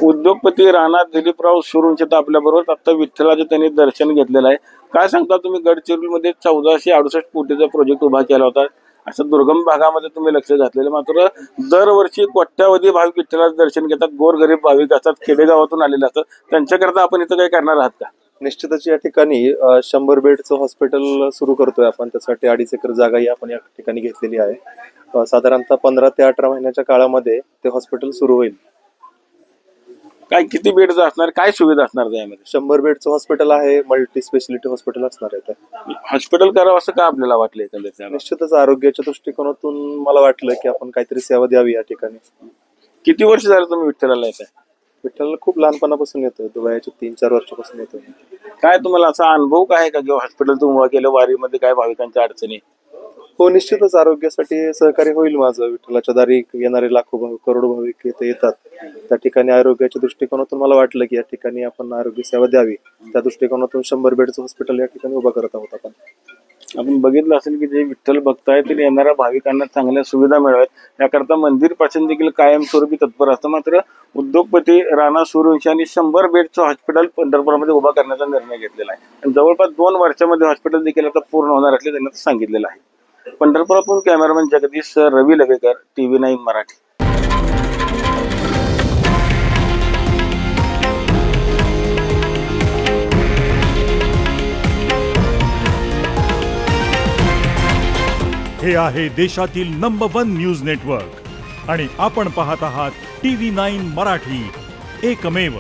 उद्योगपती राणा दिलीपराव सुरूंचे आपल्याबरोबर आता विठ्ठलाचे त्यांनी दर्शन घेतलेलं आहे. काय सांगता तुम्ही? गडचिरोलीमध्ये 1468 कोटीचा प्रोजेक्ट उभा केला होता. अशा दुर्गम भागामध्ये तुम्ही लक्ष घातलेलं, मात्र दरवर्षी कोट्यावधी भाविक विठ्ठलाचं दर्शन घेतात. गोरगरीब भाविक असतात, खेडेगावातून आलेले असतात. त्यांच्याकरता आपण इथं काही करणार आहात का? निश्चितच या ठिकाणी 100 बेडचं हॉस्पिटल सुरू करतोय आपण. त्यासाठी 2.5 एकर जागाही आपण या ठिकाणी घेतलेली आहे. साधारणतः 15 ते 18 महिन्याच्या काळामध्ये ते हॉस्पिटल सुरू होईल. काय किती बेडचं असणार, काय सुविधा असणार त्यामध्ये? 100 बेडचं हॉस्पिटल आहे, मल्टी स्पेशालिटी हॉस्पिटल असणार आहे. हॉस्पिटल करावं असं का आपल्याला वाटलं एकंदरीत? निश्चितच आरोग्याच्या दृष्टिकोनातून मला वाटलं की आपण काहीतरी सेवा द्यावी या ठिकाणी. किती वर्ष झालं तुम्ही विठ्ठलाला येत आहे? विठ्ठलला खूप लहानपणापासून येतोय, वयाच्या 3-4 वर्षापासून येतोय. काय तुम्हाला असा अनुभव काय आहे का किंवा हॉस्पिटल तुम्ही उभा केलं, वारीमध्ये काय भाविकांच्या अडचणी? हो, निश्चितच आरोग्यासाठी सहकार्य होईल माझं. विठ्ठलाच्या दारी येणारे लाखो भाविक, करोडो भाविक इथे येतात. त्या ठिकाणी आरोग्याच्या दृष्टिकोनातून मला वाटलं की या ठिकाणी आपण आरोग्य सेवा द्यावी. त्या दृष्टिकोनातून 100 बेडचं हॉस्पिटल या ठिकाणी उभा करत आहोत आपण. आपण बघितलं असेल की जे विठ्ठल भक्त आहेत ते येणाऱ्या भाविकांना चांगल्या सुविधा मिळाव्यात याकरता मंदिर प्रशासन देखील कायमस्वरूपी तत्पर असतं. मात्र उद्योगपती राणा सूर्यवंशी यांनी 100 बेडचं हॉस्पिटल पंढरपूरमध्ये उभा करण्याचा निर्णय घेतलेला आहे. आणि जवळपास 2 वर्षामध्ये हॉस्पिटल देखील आता पूर्ण होणार असले त्यांनी सांगितलेलं आहे. पंढरपुरातून कॅमेरामॅन जगदीश रवी लवेकर, TV9 मराठी. हे आहे देशातील नंबर 1 न्यूज नेटवर्क आणि आपण पाहत आहात TV9 मराठी, एकमेव.